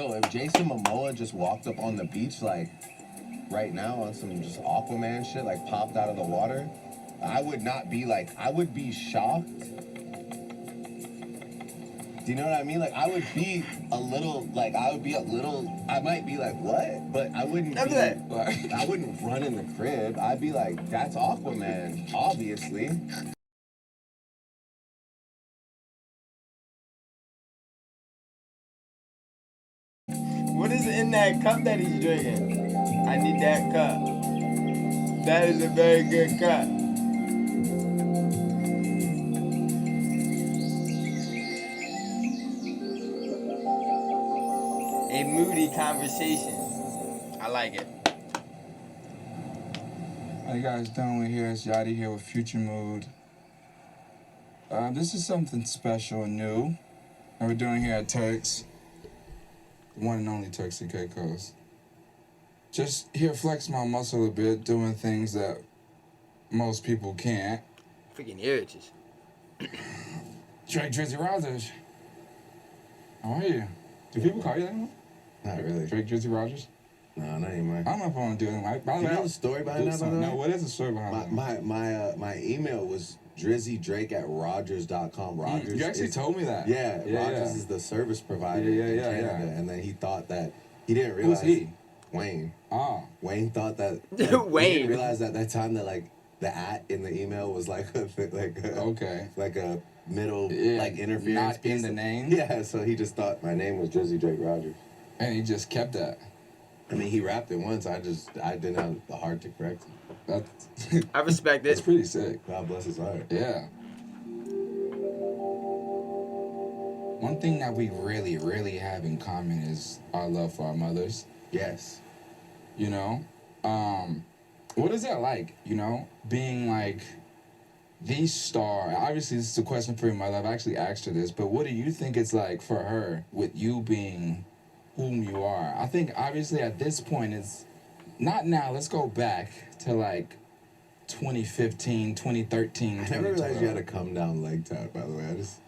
Bro, if Jason Momoa just walked up on the beach, like, right now on some just Aquaman shit, like, popped out of the water, I would not be like, I would be shocked. Do you know what I mean? Like, I would be a little, like, I might be like, what? But I wouldn't be, like, I wouldn't run in the crib. I'd be like, that's Aquaman, obviously. What is in that cup that he's drinking? I need that cup. That is a very good cup. A Moody conversation. I like it. How you guys doing? We're here. It's Yachty here with Future Mood. This is something special and new that we're doing here at Turks. The one and only Turks and Caicos. Just here flex my muscle a bit, doing things that most people can't. Freaking irritants. Drake Drizzy Rogers. How are you? Do people call you that anymore? Not really. Drake Drizzy Rogers? No, not anymore. I don't know if I want to do anything. By the You way, know the story behind that, by the way? No, what is the story behind that? My email was drizzydrake@rogers.com. Rogers. You actually told me that. Yeah, Rogers is the service provider in Canada, and then he thought that he didn't realize. Who's he? Wayne. Oh. Wayne thought that. Wayne. He didn't realize that time that like the @ in the email was like a middle like interference not piece in the name. Yeah, so he just thought my name was Drizzy Drake Rogers. And he just kept that. I mean, he rapped it once. I didn't have the heart to correct him. I respect It's it. pretty sick. God bless his heart. Yeah. One thing that we really, really have in common is our love for our mothers. Yes. You know? What is that like, you know? Being like the star. Obviously, this is a question for your mother. I've actually asked her this, but what do you think it's like for her with you being whom you are? I think obviously at this point it's not now. Let's go back to like 2015, 2013. I never realized you had to come down leg tap, by the way. I just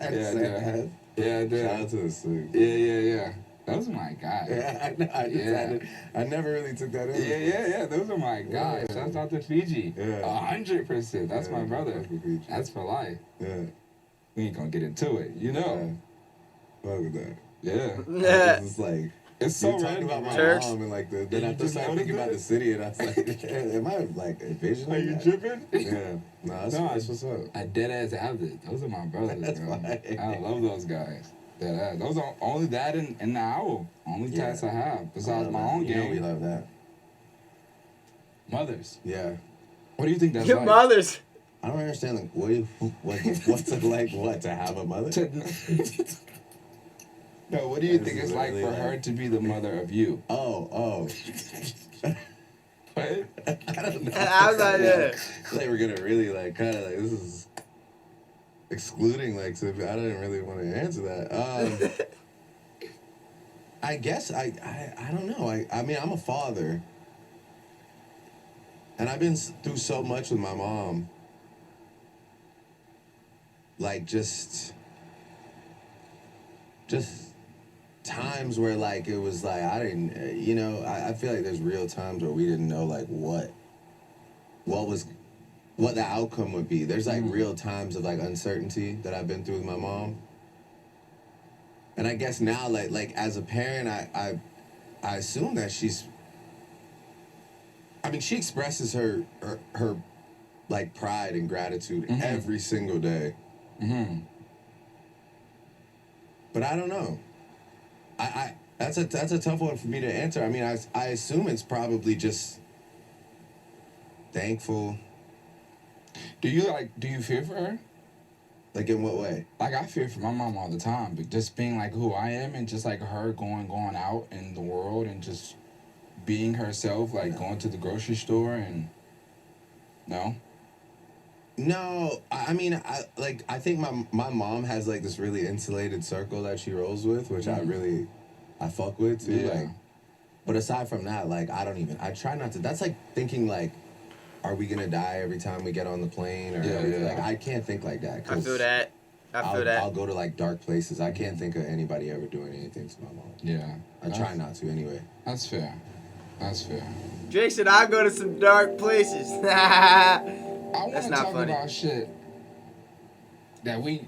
had to say that. Yeah, I did. Shout out to the sleep. Yeah. Those are my guys. Yeah, I never really took that in. Yeah. Those are my guys. Yeah. Shouts out to Fiji. Yeah. 100%. That's my brother. That's for life. Yeah. We ain't gonna get into it, you know. Fuck that. Yeah. It's like it's so talking about my Turks. mom and like then I just started thinking about the city and I was like, am I like envisioning? Are you that? tripping? Yeah. No, that's what's up. I dead ass have it. Those are my brothers, That's bro. fine. I love those guys. Dead ass. Those are only that in the hour. Only tats I have besides my own game. We love that. Mothers. Yeah. What do you think that's Your like? mothers. I don't understand like what's it like to have a mother? No, what do you think This it's is like really for her to be the mother of you? Oh. What? I don't know. I was like, yeah. Like we're gonna really like kind of like this is excluding like so I didn't really want to answer that. I guess I don't know. I mean I'm a father, and I've been through so much with my mom. Like just times where like it was like I didn't I feel like there's real times where we didn't know like what the outcome would be. There's like real times of like uncertainty that I've been through with my mom. And I guess now like as a parent I assume that she expresses her like pride and gratitude every single day. But I don't know. That's a tough one for me to answer. I mean, I assume it's probably just thankful. Do you fear for her? Like in what way? Like I fear for my mom all the time, but just being like who I am and just like her going out in the world and just being herself, like going to the grocery store and no. No, I mean, I think my mom has like this really insulated circle that she rolls with, which I fuck with too. Yeah. Like, but aside from that, like I try not to. That's like thinking like, are we gonna die every time we get on the plane or like I can't think like that. I feel that. I feel that. I'll go to like dark places. I can't think of anybody ever doing anything to my mom. Yeah. I try not to anyway. That's fair. That's fair. Drake said, "I go to some dark places." I want That's to not talk funny. about shit that we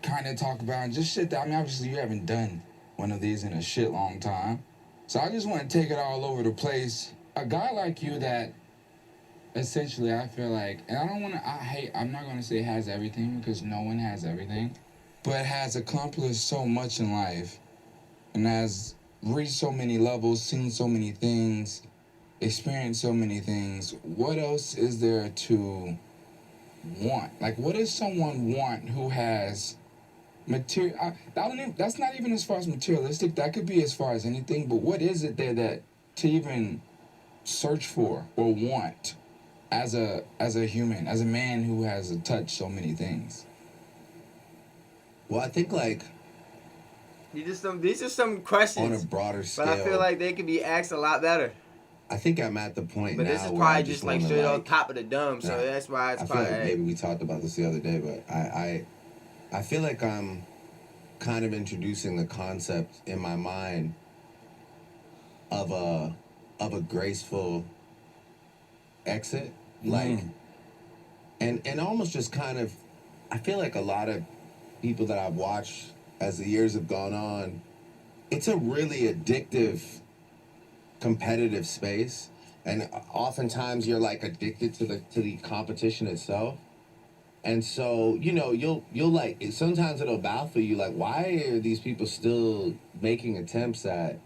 kind of talk about, and just shit that, I mean, obviously you haven't done one of these in a shit long time. So I just want to take it all over the place. A guy like you that essentially I feel like, and I'm not going to say has everything because no one has everything, but has accomplished so much in life and has reached so many levels, seen so many things, experienced so many things. What else is there to want? Like, what does someone want who has material? That's not even as far as materialistic. That could be as far as anything. But what is it there that to even search for or want as a human, as a man who has touched so many things? Well, I think like These are some questions. on a broader scale. But I feel like they could be asked a lot better. I think I'm at the point But now this is where I probably just like wanna, straight on top of the dome, so Nah, that's why it's I feel probably. like maybe we talked about this the other day, but I feel like I'm kind of introducing the concept in my mind of a graceful exit, like, and almost just kind of, I feel like a lot of people that I've watched as the years have gone on, it's a really addictive, competitive space, and oftentimes you're like addicted to the competition itself. And so, you know, you'll like, sometimes it'll baffle you, like, why are these people still making attempts at,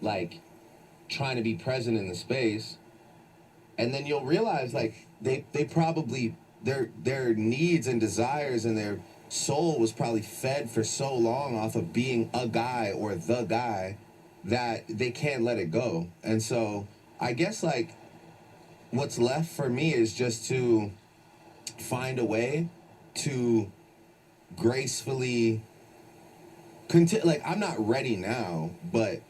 like, trying to be present in the space? And then you'll realize, like, they probably, their needs and desires and their soul was probably fed for so long off of being a guy or the guy that they can't let it go. And so I guess, like, what's left for me is just to find a way to gracefully like, I'm not ready now, but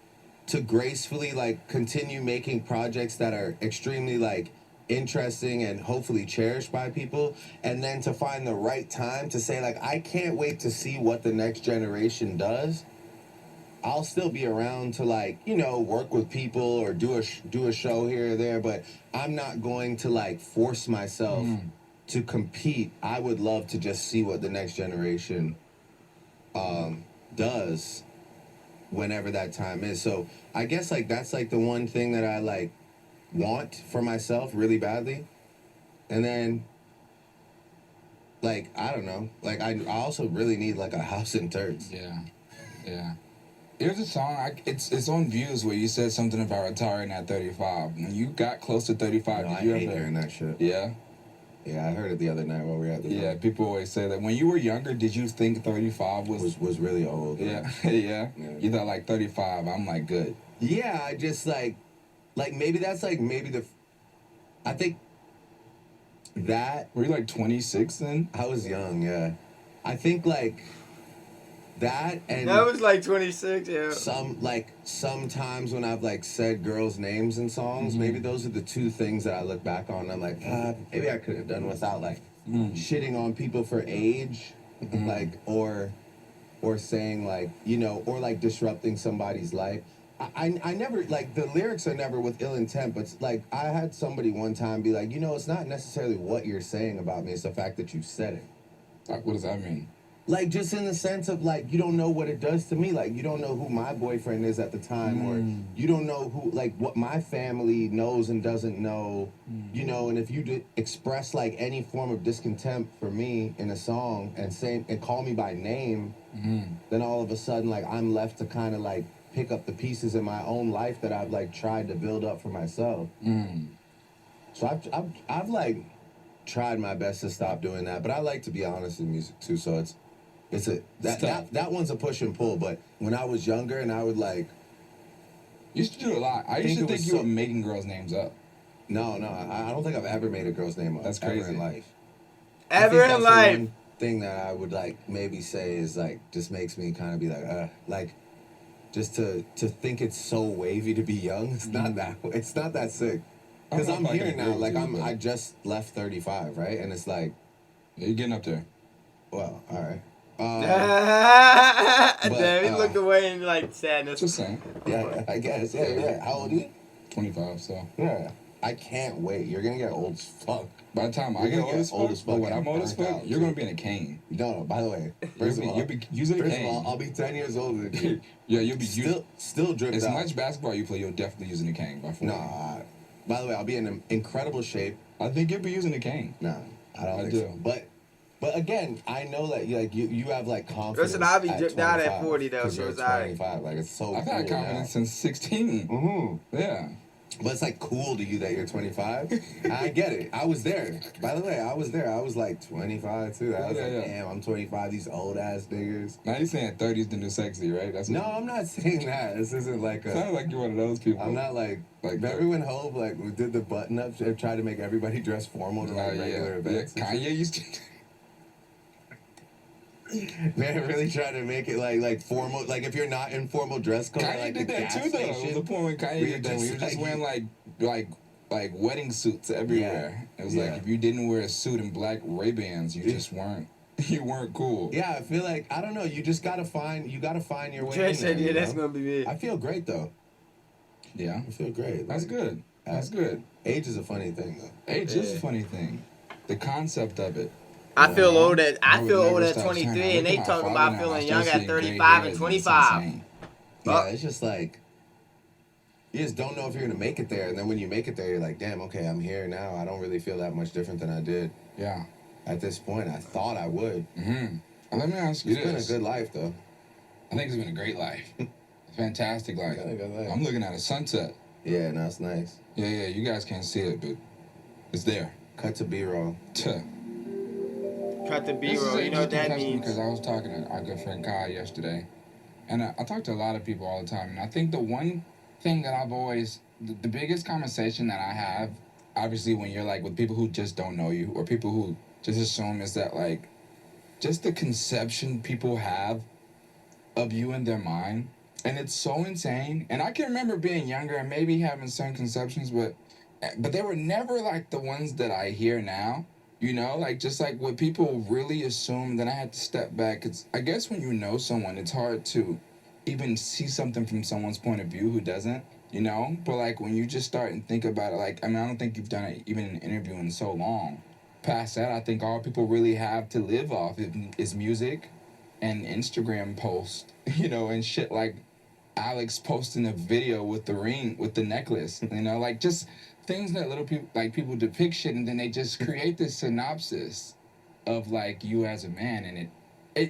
to gracefully, like, continue making projects that are extremely, like, interesting and hopefully cherished by people, and then to find the right time to say, like, I can't wait to see what the next generation does. I'll still be around to, like, you know, work with people or do a show here or there, but I'm not going to, like, force myself to compete. I would love to just see what the next generation does whenever that time is. So I guess, like, that's, like, the one thing that I, like, want for myself really badly. And then, like, I don't know, like, I also really need, like, a house in Turks. Yeah. There's a song, it's on Views, where you said something about retiring at 35. When you got close to 35, No, did I you hate ever? hearing that shit. Yeah? Yeah, I heard it the other night while we were at the Yeah, people always say that. When you were younger, did you think 35 was really old. Yeah, man. yeah. Yeah. You thought, like, 35, I'm, like, good. Yeah, I just, like maybe that's, like, I think that, Were you, like, 26 then? I was young, yeah. I think, like, that and That was like 26, yeah. sometimes when I've, like, said girls' names in songs, maybe those are the two things that I look back on and I'm like, maybe I could have done without, like, shitting on people for age, like, or saying, like, you know, or, like, disrupting somebody's life. I never, like, the lyrics are never with ill intent, but, like, I had somebody one time be like, you know, it's not necessarily what you're saying about me, it's the fact that you said it. Like, what does that mean? Like, just in the sense of, like, you don't know what it does to me. Like, you don't know who my boyfriend is at the time, or you don't know who, like, what my family knows and doesn't know, you know. And if you express, like, any form of discontent for me in a song and call me by name, then all of a sudden, like, I'm left to kind of, like, pick up the pieces in my own life that I've, like, tried to build up for myself. So I've like, tried my best to stop doing that, but I like to be honest in music too. So that one's a push and pull. But when I was younger and I would, like, You used to do a lot. I used to think you were making girls' names up. No, I don't think I've ever made a girl's name up. That's ever crazy. in life. Ever in The life. one thing that I would, like, maybe say is, like, just makes me kind of be like, just to think it's so wavy to be young. It's not that sick. Because I'm here now. Like, I just left 35, right? And it's like, Yeah, you're getting up there. Well, all right. Damn, he looked away in like sadness. Just saying. Yeah, I guess. Yeah, you're right. How old are you? 25, so. Yeah. I can't wait. You're gonna get old as fuck. By the time I You're get gonna old get as old fuck, as fuck but when and I'm old as burnt fuck, out, you're too. gonna be in a cane. No, by the way, first of all, You'll be using a first of cane. all, I'll be 10 years older than you. Yeah, you'll be still dripped as out. much basketball you play, you'll definitely using a cane by 40. Nah. By the way, I'll be in incredible shape. I think you'll be using a cane. Nah, I don't think so. But again, I know that you have like confidence. Listen, I'll be at dripped out at 25, 40 though, 'cause so you're it's alright. 25. Like it's so. I've cool had confidence since 16. Mm-hmm. Yeah. But it's like cool to you that you're 25. I get it. I was there. By the way, I was there. I was like 25 too. I was damn, I'm 25. These old ass niggas. Now you're saying 30 is the new sexy, right? No, I'm not saying that. This isn't like a. Sounds like you're one of those people. I'm not like remember when Hove like we did the button up, tried to make everybody dress formal to like regular events. Yeah, Kanye used to. Man, really trying to make it like formal. Like if you're not in formal dress code, Kanye like did the that gas too, though. station, The point when Kanye did that, when he was just wearing like wedding suits everywhere. It was like if you didn't wear a suit and black Ray-Bans, you just weren't. You weren't cool. Yeah, I feel like I don't know. You just gotta find your way. Jay said, "Yeah, that's gonna be me." I feel great though. Yeah, I feel great. That's good. That's good. Age is a funny thing though. Age is a funny thing. The concept of it. I feel old at I would never at stop 23, saying, and they look at my talking father about now, I feeling still young see at gray 35 and hairs, 25. it's insane. Yeah, it's just like you just don't know if you're gonna make it there, and then when you make it there, you're like, damn, okay, I'm here now. I don't really feel that much different than I did. Yeah. At this point, I thought I would. Mm-hmm. Well, let me ask you this. It's been a good life though. I think it's been a great life. A fantastic life. I'm looking at a sunset. Yeah, no, it's nice. Yeah, you guys can't see it, but it's there. Cut to B-roll. Cut to B-roll. You know what that means? Because I was talking to our good friend Kai yesterday, and I talk to a lot of people all the time, and I think the one thing that I've always, the biggest conversation that I have, obviously when you're like with people who just don't know you, or people who just assume, is that like, just the conception people have of you in their mind, and it's so insane. And I can remember being younger and maybe having some conceptions, but they were never like the ones that I hear now. You know, like just like what people really assume. Then I had to step back. It's, I guess when you know someone, it's hard to even see something from someone's point of view who doesn't, you know? But like when you just start and think about it, like, I mean, I don't think you've done it even in an interview in so long. Past that, I think all people really have to live off is music and Instagram posts, you know, and shit like Alex posting a video with the ring, with the necklace, you know, like just things that little people, like people depict shit, and then they just create this synopsis of like you as a man. And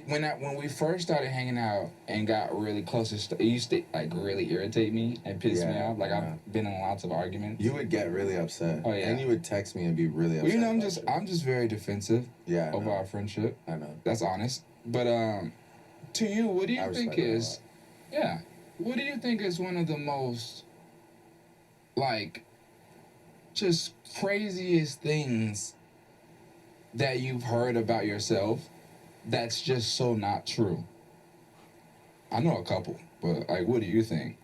when we first started hanging out and got really close, it used to like really irritate me and piss me off. Like I've been in lots of arguments. You would get really upset. Oh yeah. And you would text me and be really upset. Well, you know, I'm just very defensive. Yeah. Over our friendship. I know. That's honest. But to you, what do you think is? Yeah. What do you think is one of the most like just craziest things that you've heard about yourself that's just so not true? I know a couple, but like, what do you think?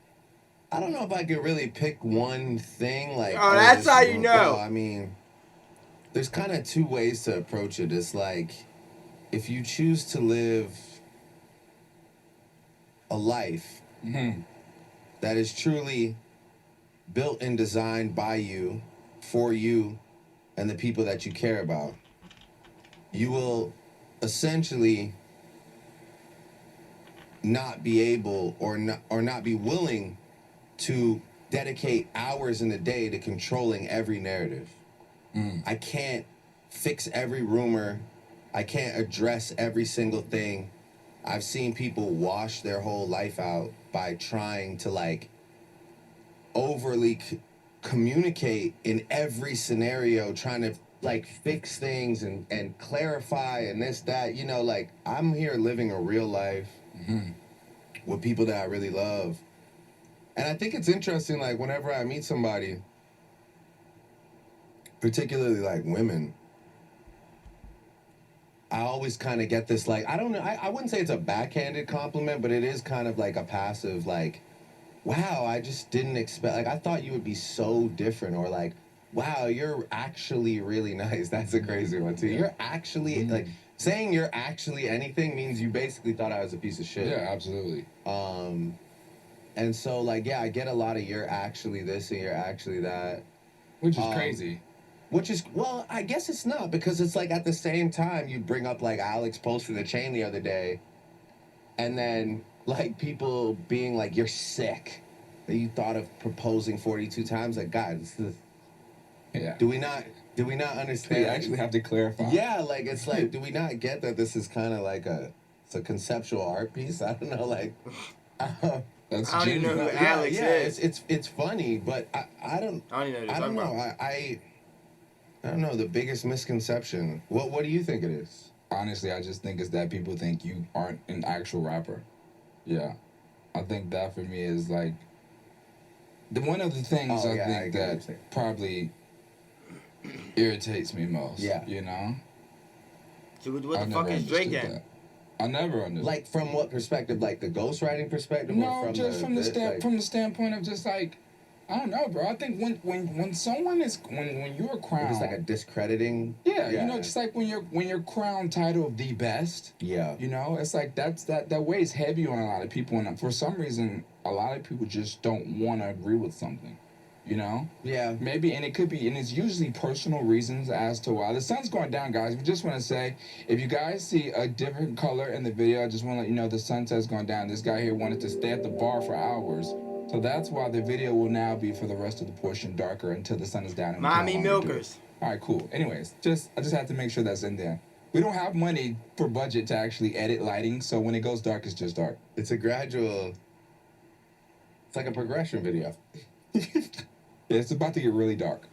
I don't know if I could really pick one thing. Like, oh, that's how you know. I mean, there's kind of two ways to approach it. It's like, if you choose to live a life that is truly built and designed by you, for you, and the people that you care about, you will essentially not be able or not be willing to dedicate hours in the day to controlling every narrative. I can't fix every rumor. I can't address every single thing. I've seen people wash their whole life out by trying to like overly communicate in every scenario, trying to like fix things and clarify and this, that, you know, like I'm here living a real life with people that I really love. And I think it's interesting, like whenever I meet somebody, particularly like women, I always kind of get this, like, I don't know, I wouldn't say it's a backhanded compliment, but it is kind of like a passive, like, wow, I just didn't expect, like, I thought you would be so different, or like, wow, you're actually really nice. That's a crazy one too. You're actually, like, saying you're actually anything means you basically thought I was a piece of shit. Yeah, absolutely. And so, like, yeah, I get a lot of you're actually this and you're actually that. Which is crazy. Which is, well, I guess it's not, because it's like at the same time you bring up like Alex posted the chain the other day, and then like people being like, you're sick that you thought of proposing 42 times. Like, guys, Yeah. do we not understand? We actually have to clarify. Yeah, like it's like, do we not get that this is kind of like it's a conceptual art piece? I don't know, like. That's I don't even know who genuine. Alex is. It's funny, but I don't even know I don't know. I don't know the biggest misconception. What do you think it is? Honestly, I just think it's that people think you aren't an actual rapper. Yeah. I think that for me is like one of the things I think that probably irritates me most. Yeah. You know? So what the fuck is Drake at? I never understood. Like from what perspective? Like the ghostwriting perspective? No, or from just from the standpoint of just like, I don't know, bro. I think when someone is when you're crowned, it's like a discrediting. Yeah, you know, just like when you're crowned title of the best. Yeah. You know, it's like that weighs heavy on a lot of people, and for some reason, a lot of people just don't want to agree with something. You know? Yeah. Maybe, and it could be, and it's usually personal reasons as to why. The sun's going down, guys. We just want to say, if you guys see a different color in the video, I just want to let you know the sunset's going down. This guy here wanted to stay at the bar for hours. So that's why the video will now be for the rest of the portion darker until the sun is down. Mommy milkers. All right, cool. Anyways, I just have to make sure that's in there. We don't have money for budget to actually edit lighting, so when it goes dark, it's just dark. It's a gradual. It's like a progression video. Yeah, it's about to get really dark.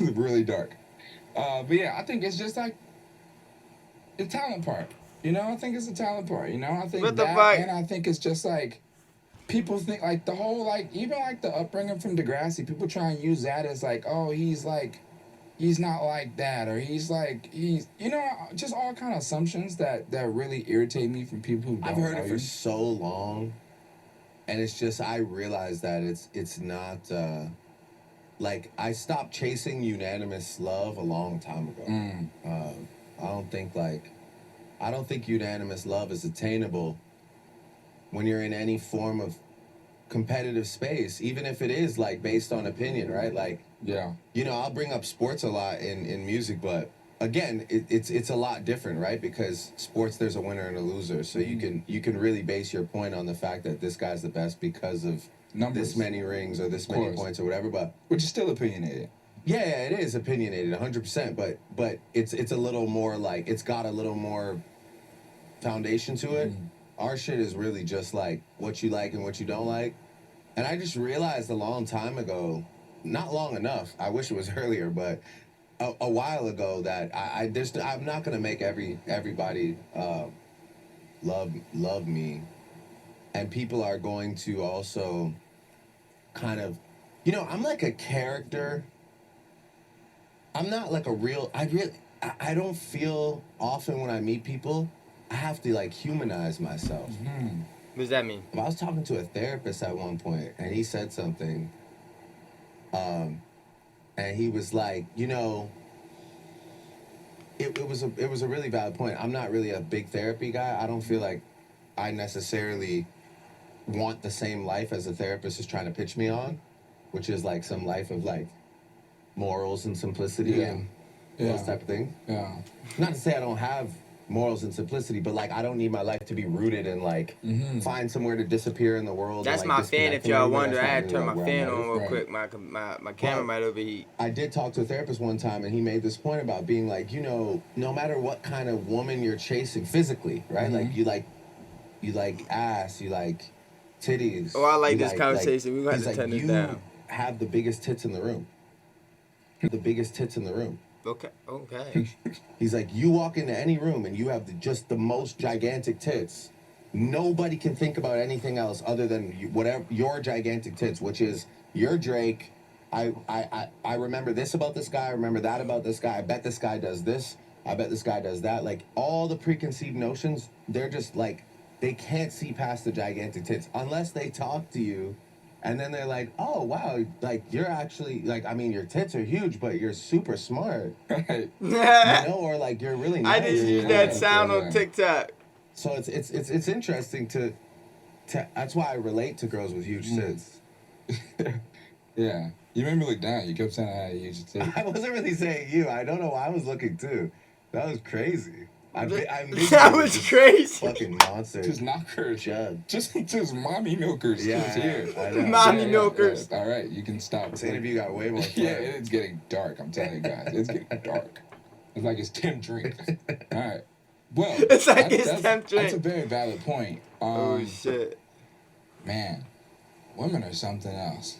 Really dark. But yeah, I think it's just like the talent part. You know, I think it's the talent part. You know, I think and I think it's just like people think like the whole like even like the upbringing from Degrassi. People try and use that as like, oh, he's not like that, or he's you know, just all kind of assumptions that really irritate me from people who don't I've heard know it for so long. And it's just, I realize that it's not, like, I stopped chasing unanimous love a long time ago. I don't think unanimous love is attainable when you're in any form of competitive space, even if it is, like, based on opinion, right? Like, yeah. You know, I'll bring up sports a lot in music, but again, it's a lot different, right? Because sports, there's a winner and a loser, so you can really base your point on the fact that this guy's the best because of numbers, this many rings or this many points or whatever. But which is still opinionated. Yeah, it is opinionated, 100%. But it's a little more like it's got a little more foundation to it. Our shit is really just like what you like and what you don't like. And I just realized a long time ago, not long enough. I wish it was earlier, but. A while ago that I'm not gonna make everybody love me, and people are going to also kind of, you know, I'm like a character. I'm not like a real. I don't feel often when I meet people. I have to like humanize myself. What does that mean? I was talking to a therapist at one point, and he said something. And he was like, you know, it was a really valid point. I'm not really a big therapy guy. I don't feel like I necessarily want the same life as a therapist is trying to pitch me on, which is like some life of like morals and simplicity and those type of things. Yeah. Not to say I don't have morals and simplicity, but like I don't need my life to be rooted in like find somewhere to disappear in the world. That's and, my like, fan. If y'all wonder, I had to turn my fan on real quick. My camera might overheat. I did talk to a therapist one time, and he made this point about being like, you know, no matter what kind of woman you're chasing physically, right? Like you like ass, you like titties. Oh, I like this conversation. We're gonna have to turn this down. You have the biggest tits in the room. The biggest tits in the room. Okay. He's like, you walk into any room and you have just the most gigantic tits. Nobody can think about anything else other than whatever your gigantic tits, which is you're Drake. I remember this about this guy. I remember that about this guy. I bet this guy does this. I bet this guy does that. Like all the preconceived notions, they're just like they can't see past the gigantic tits unless they talk to you And then they're like, oh, wow, like, you're actually, like, I mean, your tits are huge, but you're super smart. Right. You know, or like, you're really nice. I didn't use Yeah, that sound yeah. on TikTok. So it's interesting to that's why I relate to girls with huge tits. Yeah. You made me look down. You kept saying I had a huge tits. I wasn't really saying you. I don't know why I was looking too. That was crazy. That was crazy. Fucking monster. Just knockers. Chud. Just mommy milkers. Yeah, Who's here. I know. Mommy milkers. Yeah. All right, you can stop. This interview got way more fun. Yeah, it's getting dark. I'm telling you guys, it's getting dark. It's like it's Tim Drink. All right. Well, It's like it's that's tempting. That's a very valid point. Oh shit. Man, women are something else.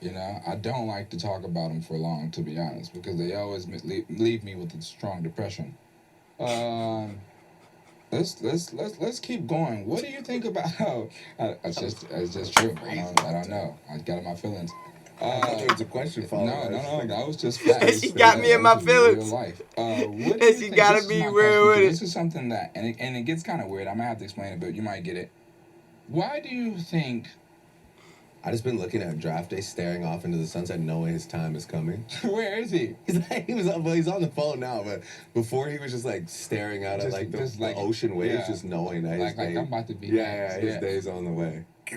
You know, I don't like to talk about them for long, to be honest, because they always leave me with a strong depression. Let's keep going. What do you think about how? It's just true. I don't know. I got in my feelings. I thought there was a question following. No. That was just facts. She got me in my feelings. Real life. What do you And she think- gotta this is be my real question with to you. it. This is something that, and it gets kind of weird. I might have to explain it, but you might get it. Why do you think? I just been looking at draft day, staring off into the sunset, knowing his time is coming. Where is he? He's on the phone now, but before he was just like staring out at like the ocean waves, yeah. just knowing that his day. I'm about to be. His day's on the way. I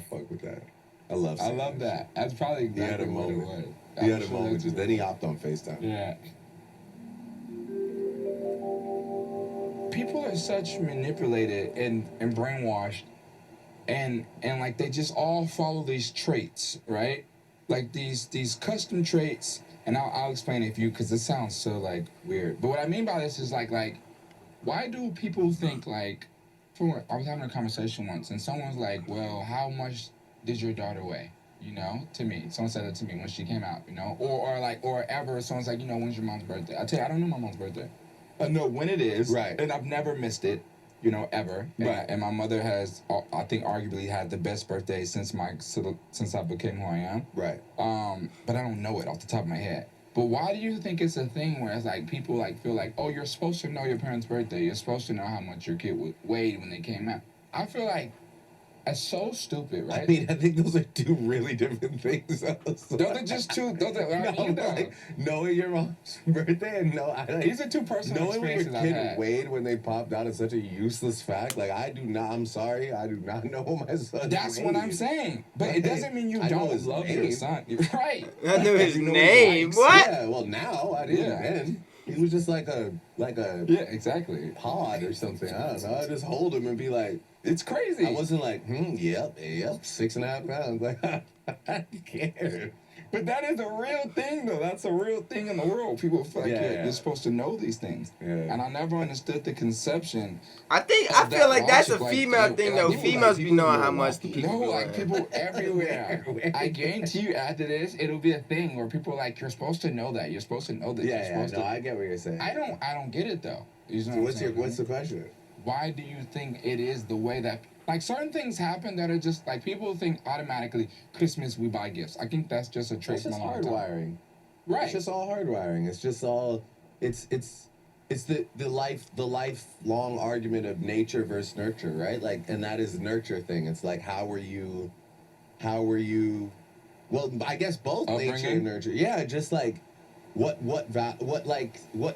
fuck with that. I love that. That's probably exactly what it was. He had a moment. Just then he hopped on FaceTime. Yeah. People are such manipulated and brainwashed, and like they just all follow these traits, right? Like these custom traits, and I'll explain it to you because it sounds so like weird. But what I mean by this is like why do people think like? I was having a conversation once, and someone was like, "Well, how much did your daughter weigh?" You know, to me, someone said that to me when she came out. You know, or ever someone's like, when's your mom's birthday? I tell you, I don't know my mom's birthday. I know when it is, right? And I've never missed it. Ever. Right. And my mother has, I think, arguably had the best birthday since I became who I am. Right. But I don't know it off the top of my head. But why do you think it's a thing where it's like people like feel like, oh, you're supposed to know your parents' birthday. You're supposed to know how much your kid weighed when they came out. I feel like that's so stupid, right? I mean, I think those are two really different things. Those are just two. Like, knowing your mom's birthday and these are two personal knowing what your experiences I've kid had. weighed when they popped out is such a useless fact. Like, I'm sorry, I do not know what my son. That's what I'm saying. But it doesn't mean you don't love your son. Right. I knew his name. What? Yeah, well, now I didn't then. He was just like a yeah, exactly, pod or something. I don't know. I just hold him and be like, it's crazy. I wasn't like, yep, 6.5 pounds. Like, I don't care. But that is a real thing, though. That's a real thing in the world. People feel like you're supposed to know these things. Yeah. And I never understood the conception. I feel like that's a female thing, though. Females be knowing how much the people. No, like people everywhere. I guarantee you, after this, it'll be a thing where people are like, you're supposed to know that. You're supposed to know that. No, I get what you're saying. I don't get it though. You know what's the question? Why do you think it is the way that? Like, certain things happen that are just, like, people think automatically, Christmas, we buy gifts. I think that's just a trait from a long time. It's just hardwiring. Right. It's just all hardwiring. It's just all, it's the lifelong argument of nature versus nurture, right? Like, and that is a nurture thing. It's like, how were you, well, I guess both nature and nurture. Yeah, just like, what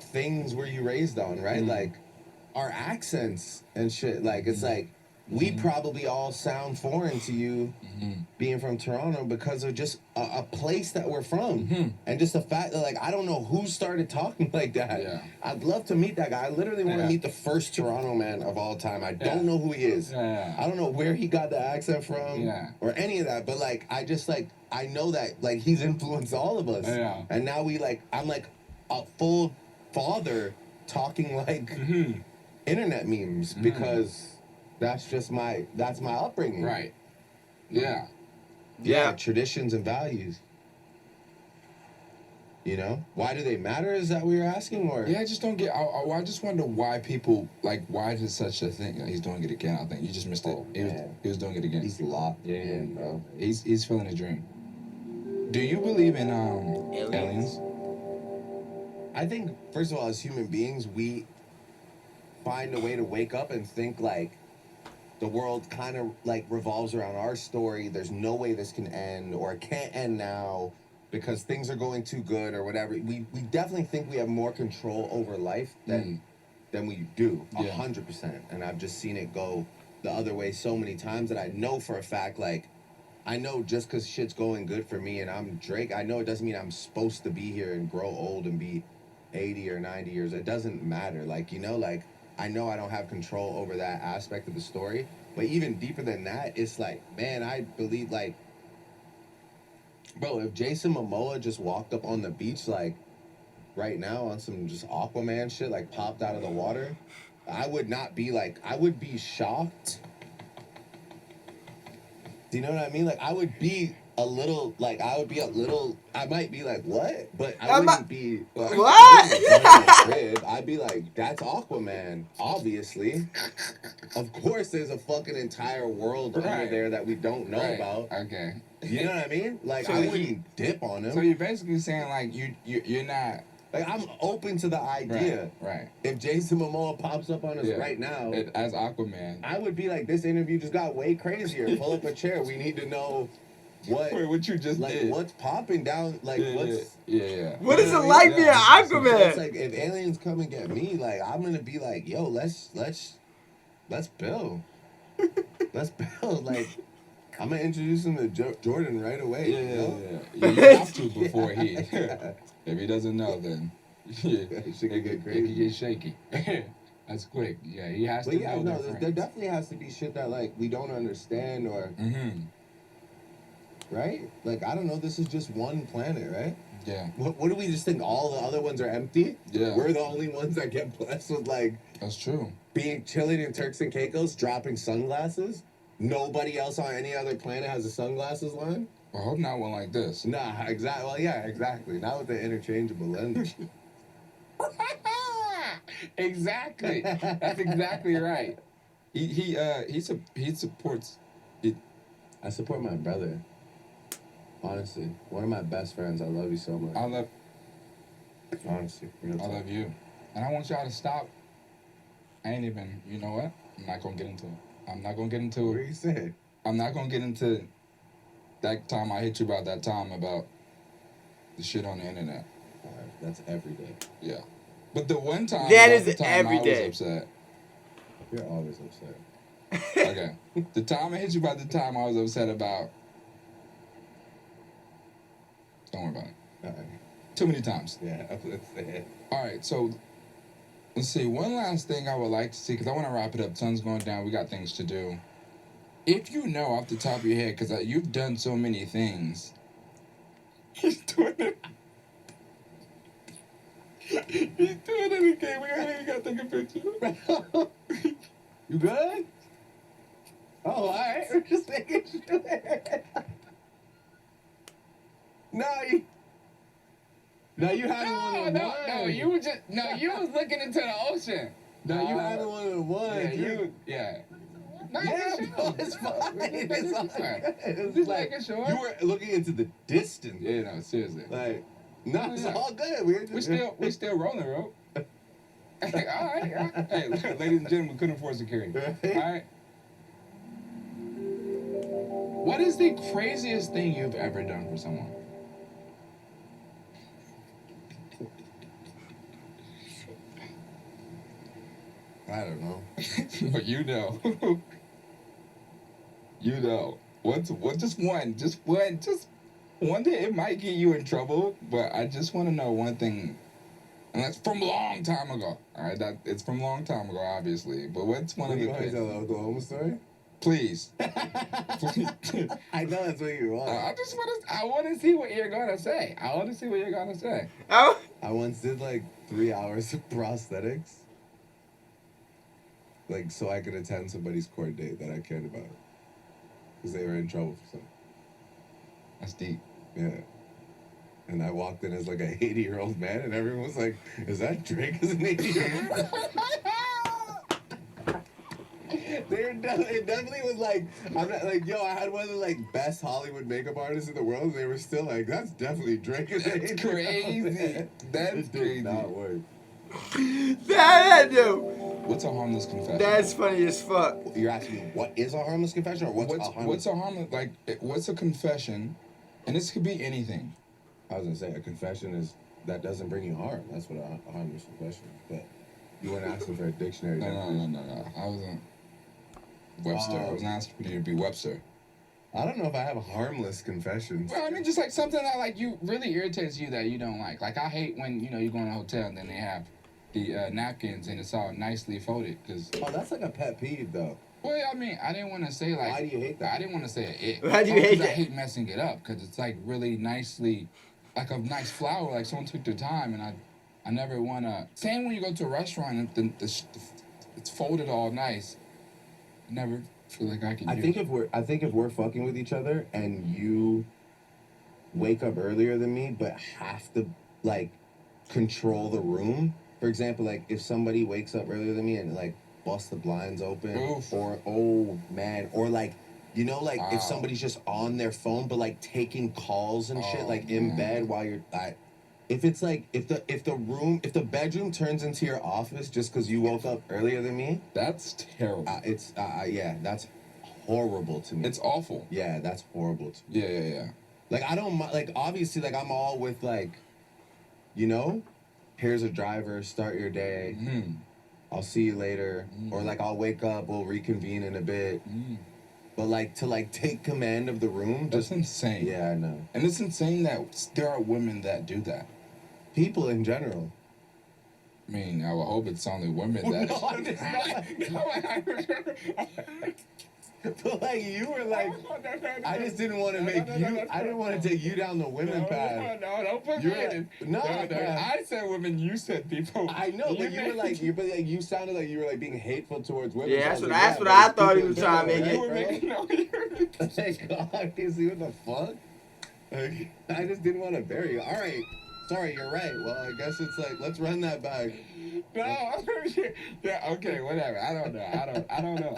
things were you raised on, right? Mm-hmm. Like, our accents and shit. Like, it's like, we probably all sound foreign to you being from Toronto because of just a place that we're from. And just the fact that, like, I don't know who started talking like that. Yeah. I'd love to meet that guy. I literally want to meet the first Toronto man of all time. I don't know who he is. Yeah. I don't know where he got the accent from or any of that. But, like, I know that, like, he's influenced all of us. Yeah. And now I'm like a full father talking like internet memes because that's my upbringing. Right. Yeah. Yeah, traditions and values. Why do they matter? Is that what you're asking, or? Yeah, I just don't get. I just wonder why people like. Why is such a thing? He's doing it again. I think you just missed it. He was doing it again. He's locked in, bro. He's feeling a dream. Do you believe in aliens? I think, first of all, as human beings, we find a way to wake up and think like the world kind of like revolves around our story. There's no way this can end, or it can't end now because things are going too good or whatever. We definitely think we have more control over life than we do, 100%. And I've just seen it go the other way so many times that I know for a fact, like, I know just because shit's going good for me and I'm Drake, I know it doesn't mean I'm supposed to be here and grow old and be 80 or 90 years. It doesn't matter. Like, you know, like, I know I don't have control over that aspect of the story. But even deeper than that, it's like, man, I believe, like, bro, if Jason Momoa just walked up on the beach, like, right now on some just Aquaman shit, like, popped out of the water, I would not be like, I would be shocked. Do you know what I mean? Like, I would be a little, like, I might be like, what? But I wouldn't be, like, What? I'd be like, that's Aquaman, obviously. Of course, there's a fucking entire world under there that we don't know about. Okay. You know what I mean? Like, So I wouldn't dip on him. So you're basically saying, like, you're not... Like, I'm open to the idea. Right. If Jason Momoa pops up on us right now, as Aquaman, I would be like, this interview just got way crazier. Pull up a chair. We need to know what you just like did. What's popping down? Like, what's What is it like being Aquaman? It's like, if aliens come and get me, like, I'm gonna be like, yo, let's build. Let's build. Like, I'm gonna introduce him to Jordan right away. You have to before he. If he doesn't know, then it could get crazy. It could get shaky. That's quick. Yeah, he has to know. No, there definitely has to be shit that, like, we don't understand or. Right? Like, I don't know. This is just one planet, right? Yeah. What do we just think? All the other ones are empty? Yeah. We're the only ones that get blessed with, like. That's true. Chilling in Turks and Caicos, dropping sunglasses. Nobody else on any other planet has a sunglasses line. I hope not one like this. Nah, exactly. Well, yeah, exactly. Not with the interchangeable lens. Exactly. That's exactly right. He supports. I support my brother. Honestly, one of my best friends. I love you so much. Honestly, I love you, and I want y'all to stop. I ain't even. You know what? I'm not gonna get into it. What are you saying? I'm not gonna get into that time I hit you about that time about the shit on the internet. That's every day. Yeah. But the one time that is the time every day. I was upset. You're always upset. Okay. The time I hit you about the time I was upset about. Don't worry about it. Too many times. Yeah, that's it. All right, so let's see. One last thing I would like to see, because I want to wrap it up. Sun's going down. We got things to do. If you know off the top of your head, because you've done so many things. He's doing it. He's doing it again. We gotta take a picture. You good? Oh, all right. We're just making sure. No, you had one. No, you were just you was looking into the ocean. No, you had one. Yeah. No, it's fine. It's all good. It's Just like, making sure. you were looking into the distance. Yeah, no, seriously. Like, no, it's all good. We still rolling, bro. All right. Hey, ladies and gentlemen, we couldn't afford security. All right. What is the craziest thing you've ever done for someone? I don't know. But you know. You know. Just one thing. It might get you in trouble, but I just want to know one thing. And that's from a long time ago. All right, it's from a long time ago, obviously. But what's one of the things? You want to tell the Oklahoma story? Please. I know that's what you want. I want to see what you're gonna say. Oh. I once did like 3 hours of prosthetics. Like, so I could attend somebody's court date that I cared about. Because they were in trouble for something. That's deep. Yeah. And I walked in as like a 80-year-old man, and everyone was like, is that Drake as an 80-year-old? It definitely was like, I'm not like, yo, I had one of the like best Hollywood makeup artists in the world, and they were still like, that's definitely Drake as an 80-year-old. Crazy. That's it crazy. did not work. That do. What's a harmless confession? That's funny as fuck. You're asking me what is a harmless confession or what's a harmless? What's a confession? And this could be anything. I was gonna say a confession is that doesn't bring you harm. That's what a harmless confession is. But you weren't asking for a dictionary. No. I wasn't Webster. I wasn't asking for you to be Webster. I don't know if I have harmless confessions. Well, I mean, just like something that like you really irritates you that you don't like. Like I hate when you go in a hotel and then they have the napkins and it's all nicely folded. Cause that's like a pet peeve though. well, I mean, I didn't want to say like. Why do you hate that? I didn't want to say it. Why do you hate that? I hate messing it up because it's like really nicely, like a nice flower. Like someone took their time and I never want to. Same when you go to a restaurant and it's folded all nice. I never feel like I can. I think if we're fucking with each other and you wake up earlier than me but have to like control the room. For example, like if somebody wakes up earlier than me and like bust the blinds open, Oof. or or like if somebody's just on their phone but like taking calls and shit like in bed while you're if it's like if the bedroom turns into your office just because you woke up earlier than me, that's terrible. That's horrible to me. It's awful. Yeah, that's horrible to me. Yeah. Like I don't like obviously like I'm all with like, here's a driver, start your day. Mm. I'll see you later, or like I'll wake up, we'll reconvene in a bit. But like to like take command of the room, that's insane. Yeah, I know. And it's insane that there are women that do that. People in general. I mean, I would hope it's only women that. But like you were like, I just didn't want to make you. I didn't want to take you down the women path. No, don't put me in. No, I said women. You said people. I know, but you were like, you sounded like you were like being hateful towards women. Yeah, so that's what I thought he was trying to make it. You were making Like, obviously, what the fuck? Like, I just didn't want to bury you. All right. Sorry, you're right. Well, I guess it's like, let's run that back. No, yeah, okay, whatever. I don't know.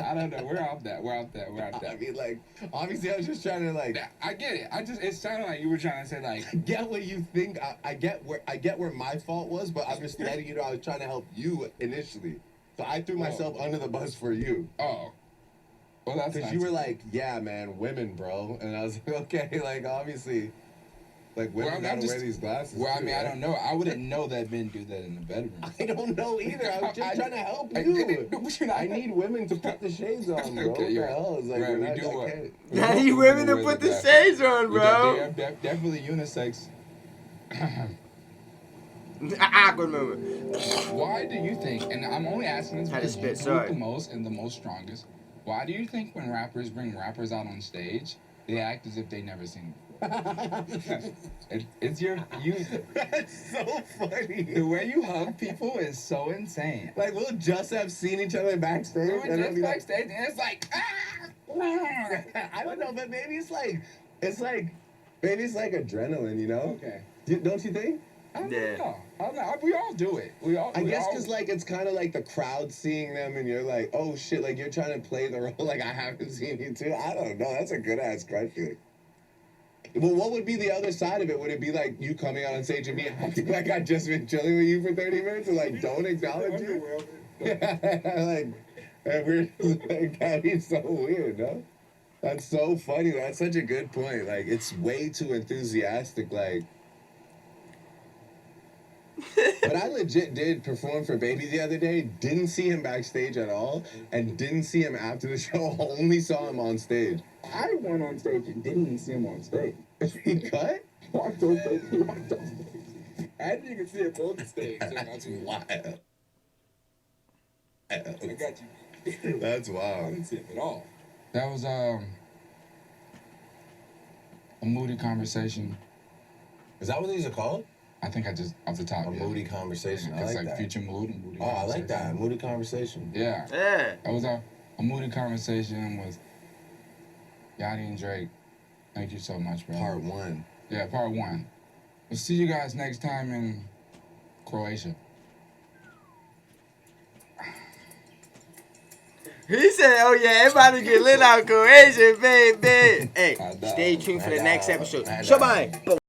We're off that. I mean, like, obviously, I was just trying to like. Yeah, I get it. It sounded like you were trying to say like. I get what you think. I get where my fault was, but I'm just letting you know I was trying to help you initially. So I threw myself under the bus for you. Oh. Well, that's because you were like, yeah, man, women, bro, and I was like, okay, like obviously. Like women gotta wear these glasses. Well, I mean, I don't know. I wouldn't know that men do that in the bedroom. I don't know either. I was just trying to help you. I need women to put the shades on, bro. Okay, what the hell? It's like, right, we do what? I need women to put the shades on, bro. Definitely unisex. Awkward moment. Why do you think? And I'm only asking this because you do it the most and the most strongest. Why do you think when rappers bring rappers out on stage, they act as if they never seen them? It's you. That's so funny. The way you hug people is so insane. Like we'll just have seen each other backstage. We were just backstage, and it's like, I don't know, but maybe it's like adrenaline, you know? Okay. Don't you think? I don't know. We all do it. I guess because like it's kind of like the crowd seeing them, and you're like, oh shit, like you're trying to play the role. Like I haven't seen you too. I don't know. That's a good ass question. Well, what would be the other side of it? Would it be like you coming out on stage and me acting like I've just been chilling with you for 30 minutes and like don't acknowledge you? That'd be so weird, no? That's so funny. That's such a good point. Like it's way too enthusiastic, like. But I legit did perform for Baby the other day. Didn't see him backstage at all, and didn't see him after the show. Only saw him on stage. I went on stage and didn't even see him on stage. He cut? Walked on stage. And you can see him on the stage. That's wild. I got you. That's wild. I didn't see him at all. That was a Moody conversation. Is that what these are called? I think I just off the top. A Moody conversation. I like that. Future Mood and Moody. Oh, I like that. Moody conversation. Yeah. Yeah. That was a Moody conversation with Yachty and Drake. Thank you so much, bro. Part 1. Yeah, part 1. We'll see you guys next time in Croatia. He said, oh yeah, everybody get lit out Croatia, baby. Hey, stay tuned for the next episode. Bye.